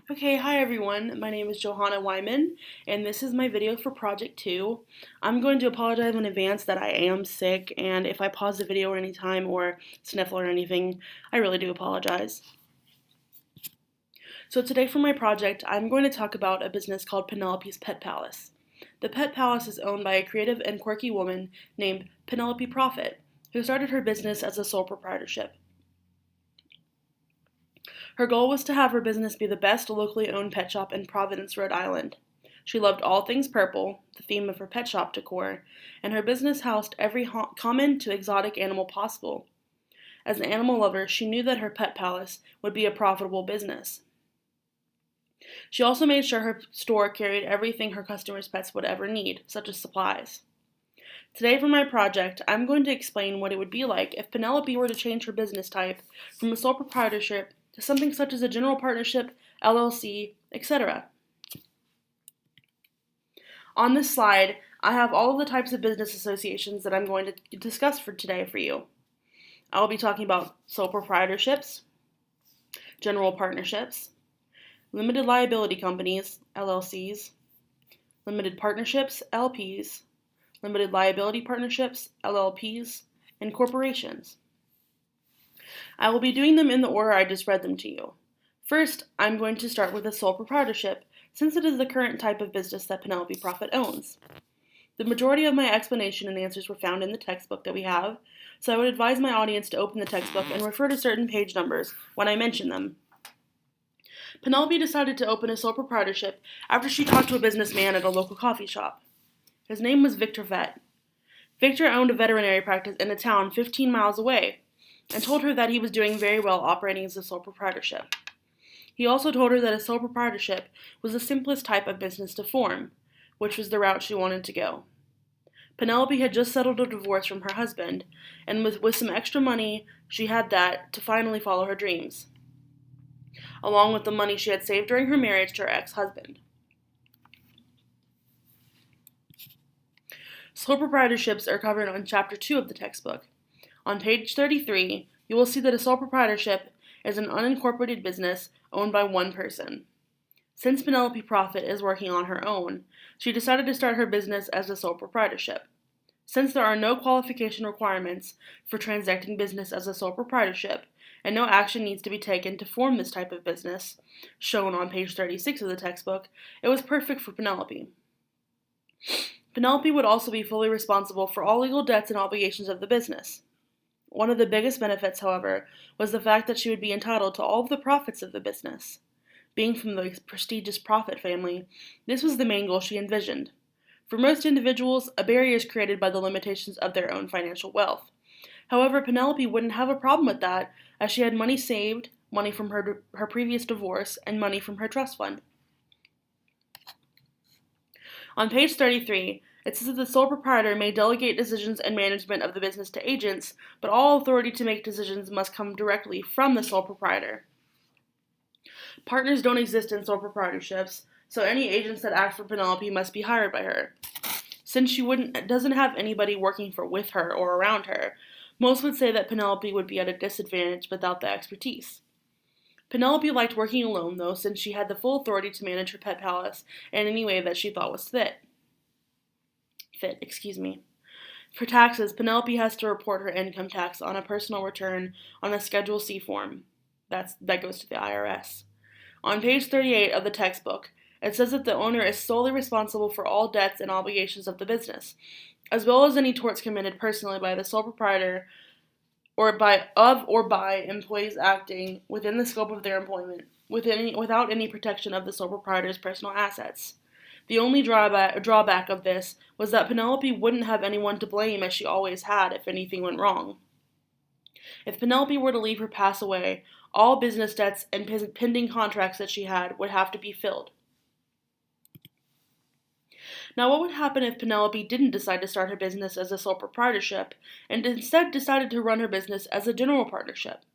Okay, hi everyone. My name is Johanna Weiman, and this is my video for Project 2. I'm going to apologize in advance that I am sick, and if I pause the video at any time or sniffle or anything, I really do apologize. So today for my project, I'm going to talk about a business called Penelope's Pet Palace. The Pet Palace is owned by a creative and quirky woman named Penelope Profit, who started her business as a sole proprietorship. Her goal was to have her business be the best locally owned pet shop in Providence, Rhode Island. She loved all things purple, the theme of her pet shop decor, and her business housed every common to exotic animal possible. As an animal lover, she knew that her pet palace would be a profitable business. She also made sure her store carried everything her customers' pets would ever need, such as supplies. Today for my project, I'm going to explain what it would be like if Penelope were to change her business type from a sole proprietorship to something such as a general partnership, LLC, etc. On this slide, I have all of the types of business associations that I'm going to discuss for today for you. I will be talking about sole proprietorships, general partnerships, limited liability companies, LLCs, limited partnerships, LPs, limited liability partnerships, LLPs, and corporations. I will be doing them in the order I just read them to you. First, I'm going to start with a sole proprietorship, since it is the current type of business that Penelope Profit owns. The majority of my explanation and answers were found in the textbook that we have, so I would advise my audience to open the textbook and refer to certain page numbers when I mention them. Penelope decided to open a sole proprietorship after she talked to a businessman at a local coffee shop. His name was Victor Vet. Victor owned a veterinary practice in a town 15 miles away, and told her that he was doing very well operating as a sole proprietorship. He also told her that a sole proprietorship was the simplest type of business to form, which was the route she wanted to go. Penelope had just settled a divorce from her husband, and with some extra money, she had that to finally follow her dreams, along with the money she had saved during her marriage to her ex-husband. Sole proprietorships are covered on Chapter 2 of the textbook. On page 33, you will see that a sole proprietorship is an unincorporated business owned by one person. Since Penelope Profit is working on her own, she decided to start her business as a sole proprietorship. Since there are no qualification requirements for transacting business as a sole proprietorship, and no action needs to be taken to form this type of business, shown on page 36 of the textbook, it was perfect for Penelope. Penelope would also be fully responsible for all legal debts and obligations of the business. One of the biggest benefits, however, was the fact that she would be entitled to all of the profits of the business. Being from the prestigious Profit family, this was the main goal she envisioned. For most individuals, a barrier is created by the limitations of their own financial wealth. However, Penelope wouldn't have a problem with that, as she had money saved, money from her previous divorce, and money from her trust fund. On page 33, it says that the sole proprietor may delegate decisions and management of the business to agents, but all authority to make decisions must come directly from the sole proprietor. Partners don't exist in sole proprietorships, so any agents that act for Penelope must be hired by her. Since she doesn't have anybody working with her or around her, most would say that Penelope would be at a disadvantage without the expertise. Penelope liked working alone, though, since she had the full authority to manage her pet palace in any way that she thought was fit. For taxes, Penelope has to report her income tax on a personal return on a Schedule C form. That goes to the IRS. On page 38 of the textbook, it says that the owner is solely responsible for all debts and obligations of the business, as well as any torts committed personally by the sole proprietor or by employees acting within the scope of their employment, without any protection of the sole proprietor's personal assets. The only drawback of this was that Penelope wouldn't have anyone to blame, as she always had, if anything went wrong. If Penelope were to leave or pass away, all business debts and pending contracts that she had would have to be filled. Now, what would happen if Penelope didn't decide to start her business as a sole proprietorship, and instead decided to run her business as a general partnership?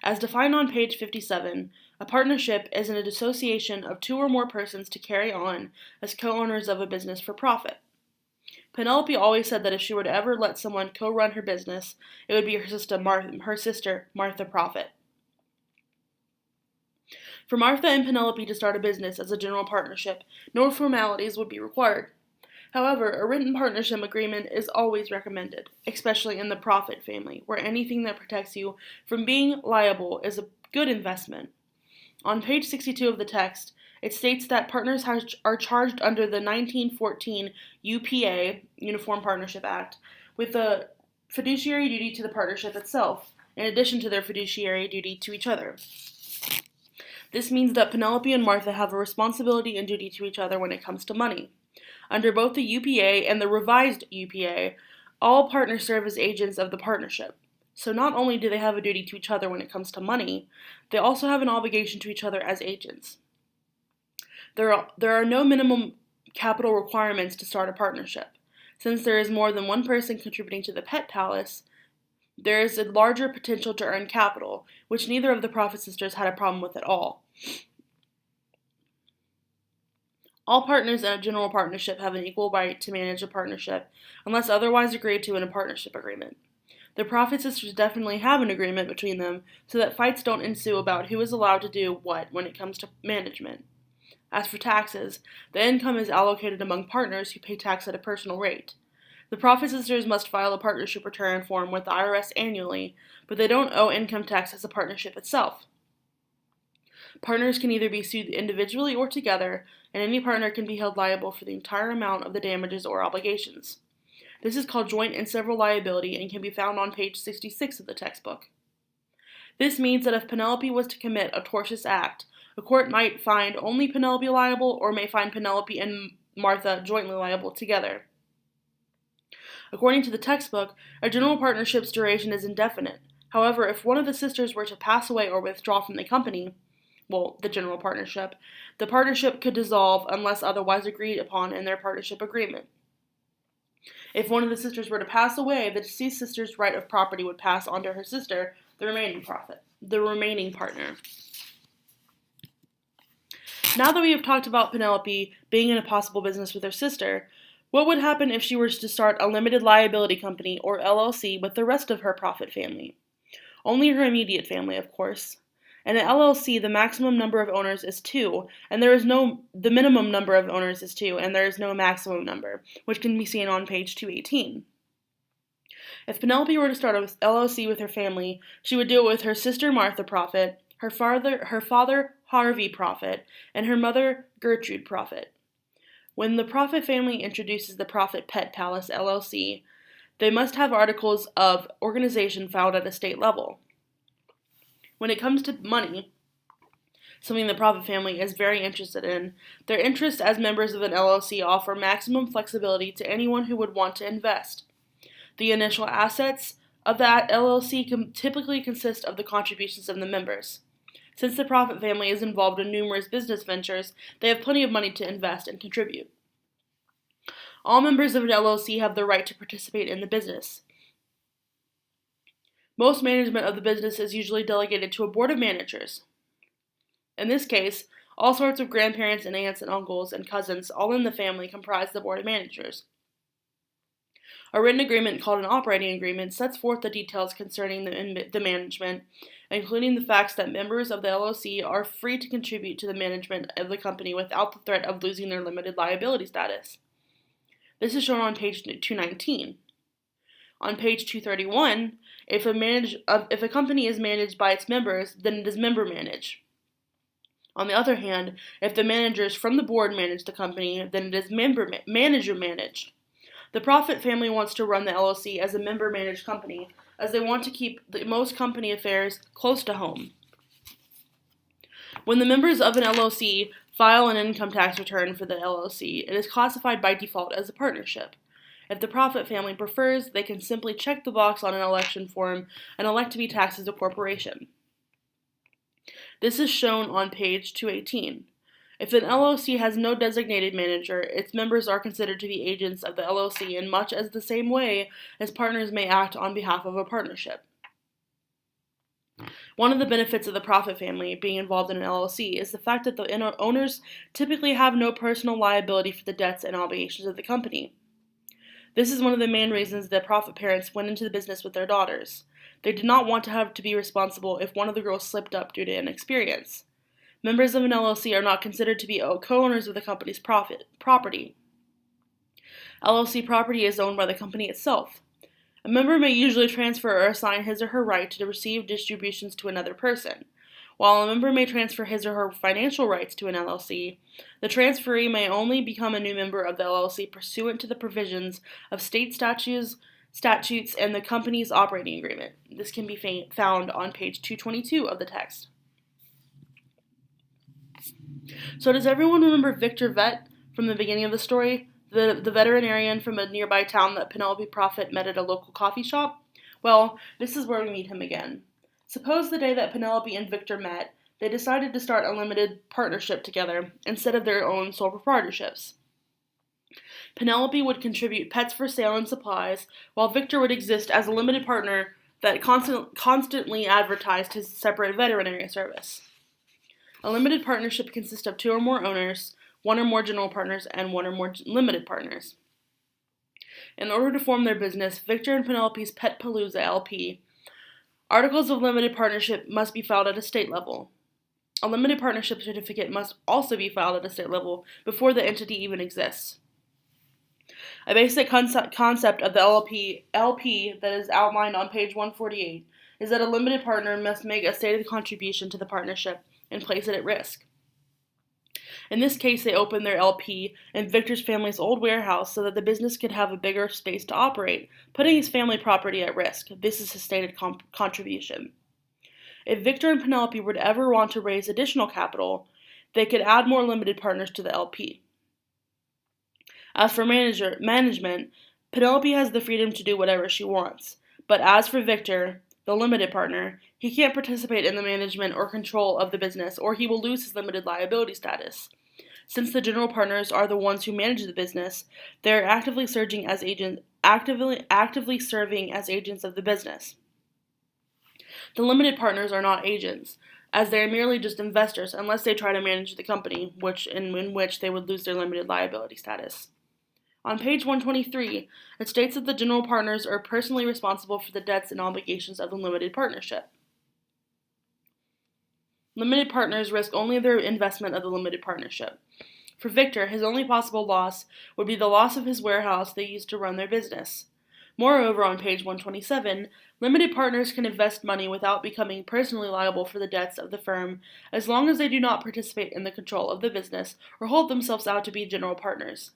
As defined on page 57, a partnership is an association of two or more persons to carry on as co-owners of a business for profit. Penelope always said that if she were to ever let someone co-run her business, it would be her sister Martha Profit. For Martha and Penelope to start a business as a general partnership, no formalities would be required. However, a written partnership agreement is always recommended, especially in the Profit family, where anything that protects you from being liable is a good investment. On page 62 of the text, it states that partners are charged under the 1914 UPA, Uniform Partnership Act, with a fiduciary duty to the partnership itself, in addition to their fiduciary duty to each other. This means that Penelope and Martha have a responsibility and duty to each other when it comes to money. Under both the UPA and the revised UPA, all partners serve as agents of the partnership. So not only do they have a duty to each other when it comes to money, they also have an obligation to each other as agents. There are no minimum capital requirements to start a partnership. Since there is more than one person contributing to the pet palace, there is a larger potential to earn capital, which neither of the Prophet sisters had a problem with at all. All partners in a general partnership have an equal right to manage a partnership, unless otherwise agreed to in a partnership agreement. The Prophet sisters definitely have an agreement between them, so that fights don't ensue about who is allowed to do what when it comes to management. As for taxes, the income is allocated among partners who pay tax at a personal rate. The Prophet sisters must file a partnership return form with the IRS annually, but they don't owe income tax as a partnership itself. Partners can either be sued individually or together, and any partner can be held liable for the entire amount of the damages or obligations. This is called joint and several liability and can be found on page 66 of the textbook. This means that if Penelope was to commit a tortious act, a court might find only Penelope liable or may find Penelope and Martha jointly liable together. According to the textbook, a general partnership's duration is indefinite. However, if one of the sisters were to pass away or withdraw from the company, the general partnership, the partnership could dissolve unless otherwise agreed upon in their partnership agreement. If one of the sisters were to pass away, the deceased sister's right of property would pass on to her sister, the remaining partner. Now that we have talked about Penelope being in a possible business with her sister, what would happen if she were to start a limited liability company, or LLC, with the rest of her Prophet family? Only her immediate family, of course. In an LLC, the maximum number of owners is 2, and the minimum number of owners is 2, and there is no maximum number, which can be seen on page 218. If Penelope were to start an LLC with her family, she would do it with her sister Martha Prophet, her father Harvey Prophet, and her mother Gertrude Prophet. When the Prophet family introduces the Prophet Pet Palace LLC, they must have articles of organization filed at a state level. When it comes to money, something the Prophet family is very interested in, their interests as members of an LLC offer maximum flexibility to anyone who would want to invest. The initial assets of that LLC typically consist of the contributions of the members. Since the Prophet family is involved in numerous business ventures, they have plenty of money to invest and contribute. All members of an LLC have the right to participate in the business. Most management of the business is usually delegated to a board of managers. In this case, all sorts of grandparents and aunts and uncles and cousins, all in the family, comprise the board of managers. A written agreement called an operating agreement sets forth the details concerning the management, including the facts that members of the LLC are free to contribute to the management of the company without the threat of losing their limited liability status. This is shown on page 219. On page 231, if a company is managed by its members, then it is member managed. On the other hand, if the managers from the board manage the company, then it is manager managed. The Prophet family wants to run the LLC as a member managed company, as they want to keep most company affairs close to home. When the members of an LLC file an income tax return for the LLC, it is classified by default as a partnership. If the Prophet family prefers, they can simply check the box on an election form and elect to be taxed as a corporation. This is shown on page 218. If an LLC has no designated manager, its members are considered to be agents of the LLC in much as the same way as partners may act on behalf of a partnership. One of the benefits of the Prophet family being involved in an LLC is the fact that the owners typically have no personal liability for the debts and obligations of the company. This is one of the main reasons the Prophet parents went into the business with their daughters. They did not want to have to be responsible if one of the girls slipped up due to inexperience. Members of an LLC are not considered to be co-owners of the company's property. LLC property is owned by the company itself. A member may usually transfer or assign his or her right to receive distributions to another person. While a member may transfer his or her financial rights to an LLC, the transferee may only become a new member of the LLC pursuant to the provisions of state statutes, and the company's operating agreement. This can be found on page 222 of the text. So does everyone remember Victor Vet from the beginning of the story? The veterinarian from a nearby town that Penelope Prophet met at a local coffee shop? Well, this is where we meet him again. Suppose the day that Penelope and Victor met, they decided to start a limited partnership together instead of their own sole proprietorships. Penelope would contribute pets for sale and supplies, while Victor would exist as a limited partner that constantly advertised his separate veterinary service. A limited partnership consists of 2 or more owners, 1 or more general partners, and 1 or more limited partners. In order to form their business, Victor and Penelope's Pet Palooza LP, articles of limited partnership must be filed at a state level. A limited partnership certificate must also be filed at a state level before the entity even exists. A basic concept of the LP that is outlined on page 148 is that a limited partner must make a stated contribution to the partnership and place it at risk. In this case, they opened their LP in Victor's family's old warehouse so that the business could have a bigger space to operate, putting his family property at risk. This is his stated contribution. If Victor and Penelope would ever want to raise additional capital, they could add more limited partners to the LP. As for management, Penelope has the freedom to do whatever she wants. But as for Victor, the limited partner, he can't participate in the management or control of the business, or he will lose his limited liability status. Since the general partners are the ones who manage the business, they are actively serving as agents of the business. The limited partners are not agents, as they are merely just investors unless they try to manage the company, in which they would lose their limited liability status. On page 123, it states that the general partners are personally responsible for the debts and obligations of the limited partnership. Limited partners risk only their investment of the limited partnership. For Victor, his only possible loss would be the loss of his warehouse they used to run their business. Moreover, on page 127, limited partners can invest money without becoming personally liable for the debts of the firm as long as they do not participate in the control of the business or hold themselves out to be general partners.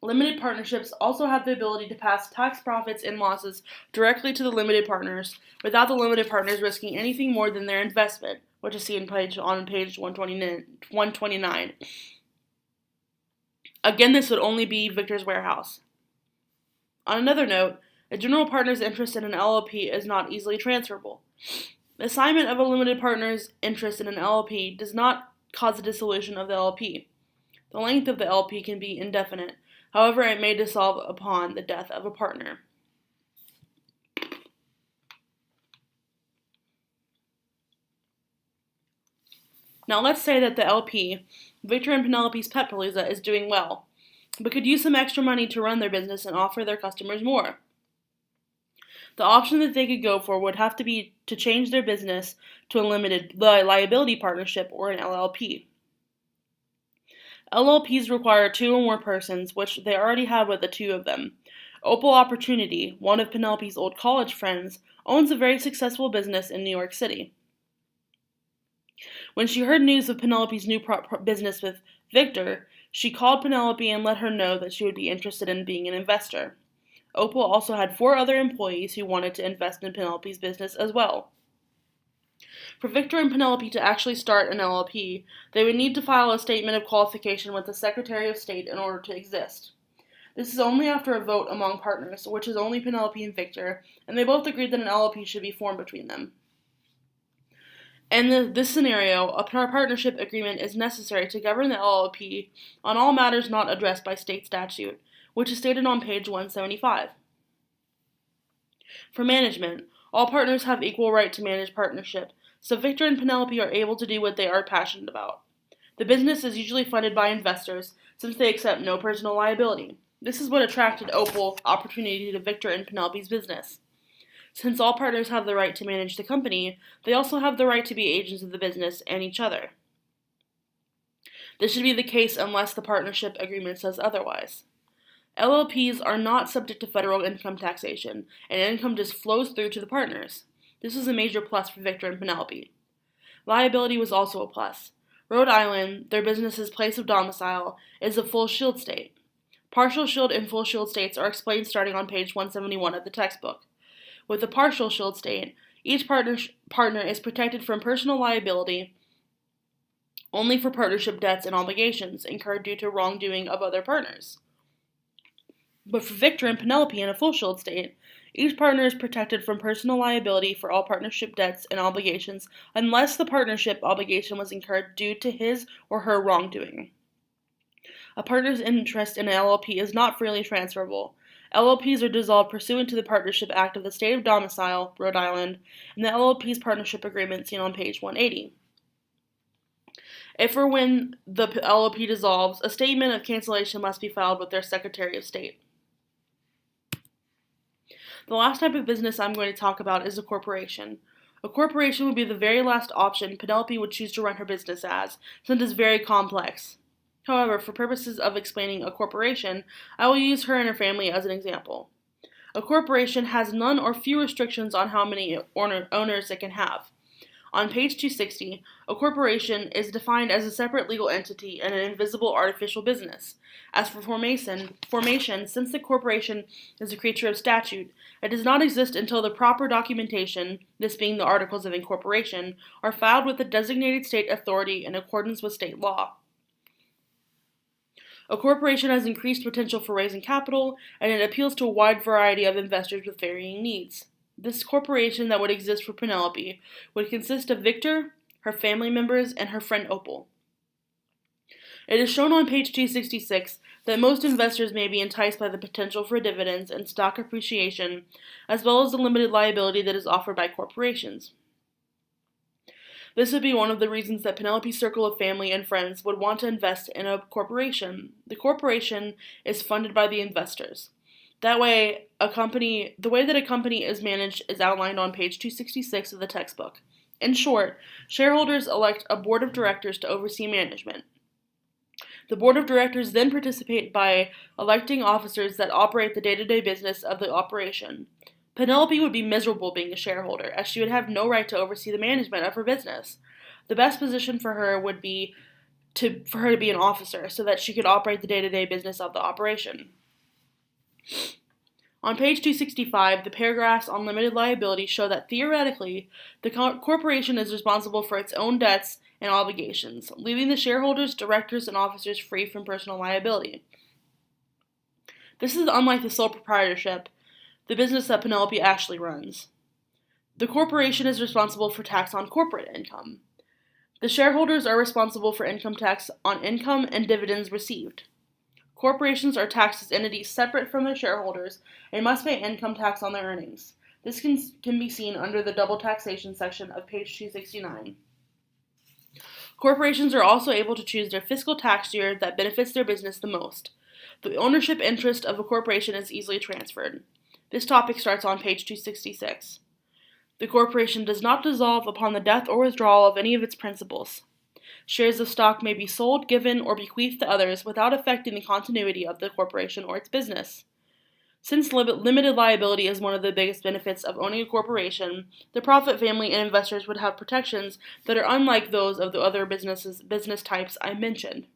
Limited partnerships also have the ability to pass tax profits and losses directly to the limited partners without the limited partners risking anything more than their investment, which is seen on page 129. Again, this would only be Victor's warehouse. On another note, a general partner's interest in an LLP is not easily transferable. The assignment of a limited partner's interest in an LLP does not cause a dissolution of the LLP. The length of the LP can be indefinite. However, it may dissolve upon the death of a partner. Now let's say that the LP, Victor and Penelope's Pet Palooza, is doing well, but could use some extra money to run their business and offer their customers more. The option that they could go for would have to be to change their business to a limited liability partnership or an LLP. LLPs require 2 or more persons, which they already have with the 2 of them. Opal Opportunity, one of Penelope's old college friends, owns a very successful business in New York City. When she heard news of Penelope's new business with Victor, she called Penelope and let her know that she would be interested in being an investor. Opal also had 4 other employees who wanted to invest in Penelope's business as well. For Victor and Penelope to actually start an LLP, they would need to file a statement of qualification with the Secretary of State in order to exist. This is only after a vote among partners, which is only Penelope and Victor, and they both agreed that an LLP should be formed between them. In this scenario, a partnership agreement is necessary to govern the LLP on all matters not addressed by state statute, which is stated on page 175. For management, all partners have equal right to manage partnership, so Victor and Penelope are able to do what they are passionate about. The business is usually funded by investors, since they accept no personal liability. This is what attracted Opal Opportunity to Victor and Penelope's business. Since all partners have the right to manage the company, they also have the right to be agents of the business and each other. This should be the case unless the partnership agreement says otherwise. LLPs are not subject to federal income taxation, and income just flows through to the partners. This is a major plus for Victor and Penelope. Liability was also a plus. Rhode Island, their business's place of domicile, is a full shield state. Partial shield and full shield states are explained starting on page 171 of the textbook. With a partial shield state, each partner is protected from personal liability only for partnership debts and obligations incurred due to wrongdoing of other partners. But for Victor and Penelope in a full shield state, each partner is protected from personal liability for all partnership debts and obligations unless the partnership obligation was incurred due to his or her wrongdoing. A partner's interest in an LLP is not freely transferable. LLPs are dissolved pursuant to the Partnership Act of the State of Domicile, Rhode Island, and the LLP's partnership agreement seen on page 180. If or when the LLP dissolves, a statement of cancellation must be filed with their Secretary of State. The last type of business I'm going to talk about is a corporation. A corporation would be the very last option Penelope would choose to run her business as, since it's very complex. However, for purposes of explaining a corporation, I will use her and her family as an example. A corporation has none or few restrictions on how many owners it can have. On page 260, a corporation is defined as a separate legal entity and an invisible artificial business. As for formation, since the corporation is a creature of statute, it does not exist until the proper documentation, this being the Articles of Incorporation, are filed with the designated state authority in accordance with state law. A corporation has increased potential for raising capital, and it appeals to a wide variety of investors with varying needs. This corporation that would exist for Penelope would consist of Victor, her family members, and her friend Opal. It is shown on page 266 that most investors may be enticed by the potential for dividends and stock appreciation, as well as the limited liability that is offered by corporations. This would be one of the reasons that Penelope's circle of family and friends would want to invest in a corporation. The corporation is funded by the investors. That way, the way that a company is managed is outlined on page 266 of the textbook. In short, shareholders elect a board of directors to oversee management. The board of directors then participate by electing officers that operate the day-to-day business of the operation. Penelope would be miserable being a shareholder, as she would have no right to oversee the management of her business. The best position for her would be for her to be an officer, so that she could operate the day-to-day business of the operation. On page 265, the paragraphs on limited liability show that theoretically, the corporation is responsible for its own debts and obligations, leaving the shareholders, directors, and officers free from personal liability. This is unlike the sole proprietorship, the business that Penelope actually runs. The corporation is responsible for tax on corporate income. The shareholders are responsible for income tax on income and dividends received. Corporations are taxed as entities separate from their shareholders and must pay income tax on their earnings. This can be seen under the double taxation section of page 269. Corporations are also able to choose their fiscal tax year that benefits their business the most. The ownership interest of a corporation is easily transferred. This topic starts on page 266. The corporation does not dissolve upon the death or withdrawal of any of its principals. Shares of stock may be sold, given, or bequeathed to others without affecting the continuity of the corporation or its business. Since limited liability is one of the biggest benefits of owning a corporation, the profit family and investors would have protections that are unlike those of the other business types I mentioned.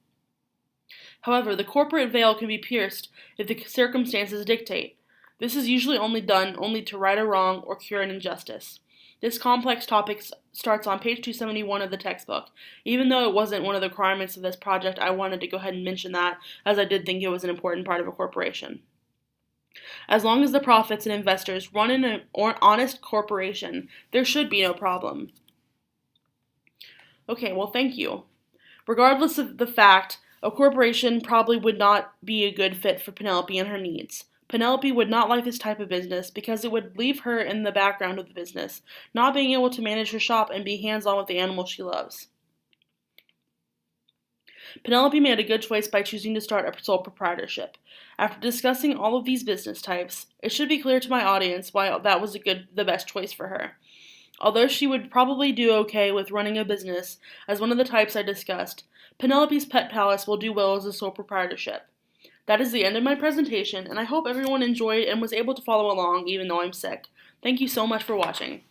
However, the corporate veil can be pierced if the circumstances dictate. This is usually done only to right a wrong or cure an injustice. This complex topic starts on page 271 of the textbook. Even though it wasn't one of the requirements of this project, I wanted to go ahead and mention that, as I did think it was an important part of a corporation. As long as the profits and investors run in an honest corporation, there should be no problem. Okay, well, thank you. Regardless of the fact, a corporation probably would not be a good fit for Penelope and her needs. Penelope would not like this type of business because it would leave her in the background of the business, not being able to manage her shop and be hands-on with the animals she loves. Penelope made a good choice by choosing to start a sole proprietorship. After discussing all of these business types, it should be clear to my audience why that was the best choice for her. Although she would probably do okay with running a business as one of the types I discussed, Penelope's Pet Palace will do well as a sole proprietorship. That is the end of my presentation, and I hope everyone enjoyed and was able to follow along even though I'm sick. Thank you so much for watching.